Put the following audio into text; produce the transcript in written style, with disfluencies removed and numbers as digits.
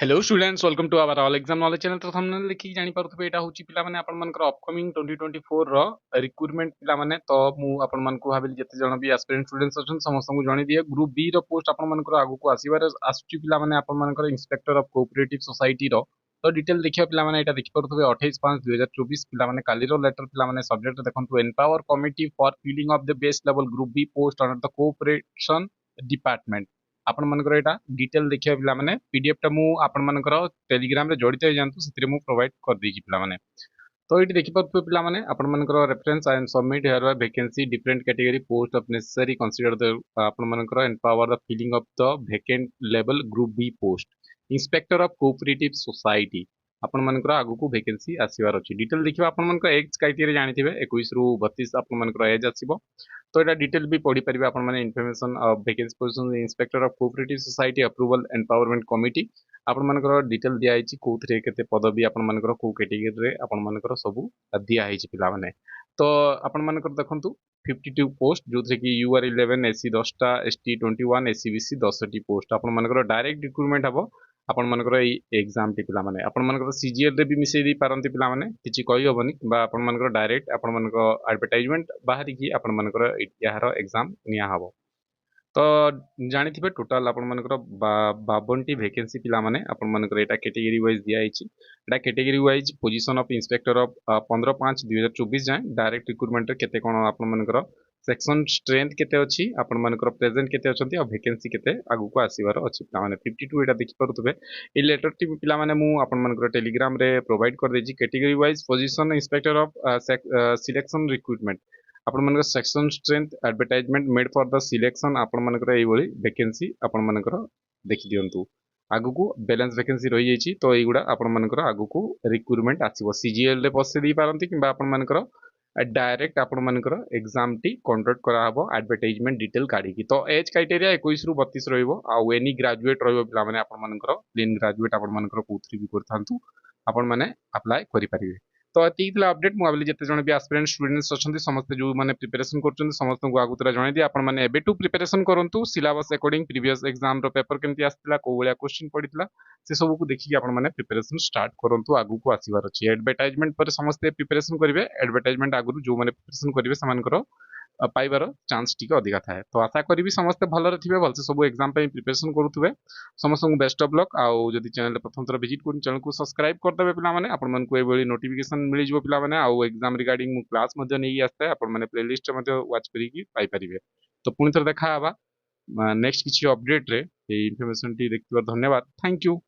Hello students welcome to our all exam knowledge channel. तो thumbnail देखि जानि पारुथबे एटा होची पिला माने आपन मनकर अपकमिंग 2024 रो रिक्रूटमेंट पिला माने तो मु आपन मन को भाबिल जते जण भी एस्पिरेंट स्टूडेंट्स अछन समस्त को जणी दिए ग्रुप बी रो पोस्ट आपन मनकर आगु को आसीबार आसुची पिला माने आपन मनकर इंस्पेक्टर ऑफ कोऑपरेटिव सोसाइटी रो तो डिटेल देखियो पिला माने एटा देखि पारुथबे 28/5/2024 पिला माने काली रो लेटर पिला माने सब्जेक्ट देखंतु empower committee for filling of the base level group B post under the cooperation department आपण मनकर एटा डिटेल देखियो पिला माने पीडीएफ टा मु आपण मनकर टेलीग्राम रे जडित हो जानतु सेतिरे मु प्रोवाइड कर देछि पिला माने तो ये देखि पारथु पिला माने आपण मनकर reference and submit here by vacancy different category post of necessary consider the आपण मनकर empower the filling of the vacant level group B post inspector of cooperative society आपण मनकर आगु को वैकेंसी आसीबार अछि डिटेल देखिबा आपण मनकर एज क्राइटेरिया जानिथिबे 21 रु 32 आपण मनकर एज आसीबो तो ये डिटेल भी पढ़ी पारे आप information vacancy position inspector of cooperative society approval empowerment committee आपण मानकर डिटेल दिया है कोथरे केते पदवी आपण मानकर को कैटेगरी रे आपण मानकर सब दिया है पिला माने तो आपण मानकर देखंतु 52 पोस्ट जो थे कि यूआर 11 एससी 10टा एसटी 21 एससीबीसी 10टी पोस्ट आपण मानकर डायरेक्ट रिक्रूटमेंट हबो आपण मानकर ए एग्जाम टी पिला माने आपण मानकर सीजीएल रे भी मिसै दी पारंती पिला माने किछि कहि होबनी बा आपण मानकर डायरेक्ट आपण मानकर एडवर्टाइजमेंट बाहरी की आपण मानकर यार एग्जाम निया हबो तो जानिथिबे टोटल आपण मानकर 52टी वैकेंसी पिला माने आपण मानकर एटा कैटेगरी वाइज दिया आइछि एटा category wise position of inspector of 15/5/2024 जाय डायरेक्ट रिक्रूटमेंट केते कोन आपण मानकर सेक्शन स्ट्रेंथ केते अछि आपण मानकर प्रेजेंट केते अछंती और वैकेंसी केते आगु को आसीबार अछि पिला माने 52 एटा देखि परथबे ए लेटर टी पिला माने मु आपण मानकर टेलीग्राम रे प्रोवाइड कर देछि category wise position inspector of selection recruitment आपण मानकर section strength advertisement made for the selection आपण मानकर एई बोली वैकेंसी आपण मानकर देखि दियंतु आगु को बैलेंस वैकेंसी रही जाइछि तो एगुडा आपण मानकर आगु को रिक्रूटमेंट आसीबो सीजीएल रे पसे दी पारंती किबा आपण मानकर डायरेक्ट आपण मानकर एग्जाम टी कंडक्ट करा हबो एडवर्टाइजमेंट डिटेल काढी की तो एज क्राइटेरिया 21 रु 32 रहइबो आ एनी ग्रेजुएट रहइबो पिला माने आपण मानकर प्लेन ग्रेजुएट आपण मानकर कोथरी भी करथांतु आपण माने अप्लाई करि परिबे तो एतिक अपडेट मु भाविली जते जण भी एस्पिरेंट स्टूडेंट्स अछंती समस्त जो माने प्रिपरेशन करछन समस्त को आगुतरा जणाई दि आपण माने एबे टू प्रिपरेशन करंतु सिलेबस अकॉर्डिंग प्रीवियस एग्जाम रो पेपर केमती आस्तिला को बलिया क्वेश्चन पडितला से सब को देखि आपण माने प्रिपरेशन स्टार्ट करंतु आगु को आसीबार अछि एडवर्टाइजमेंट पर समस्त प्रिपरेशन करिवे एडवर्टाइजमेंट आगु जो माने प्रिपरेशन करिवे समान पाइबार चांस टी अधिका थाए तो आशा करी समस्ते भलरे थे भलसे सब एग्जाम प्रिपरेशन करुवे समस्त बेस्ट ऑफ लक आउ जदि चैनल प्रथम थर विजिट कर चैनल को सब्सक्राइब करदे पे आपन को नोटिफिकेशन मिल जाव पे आउ एग्जाम रिगार्डिंग मु क्लास नहीं आसता है आपन प्लेलिस्ट वाच करें तो पुणी थर देखा नेक्स्ट किसी अपडेट रे इनफॉरमेशन टी देखिबार धन्यवाद थैंक यू।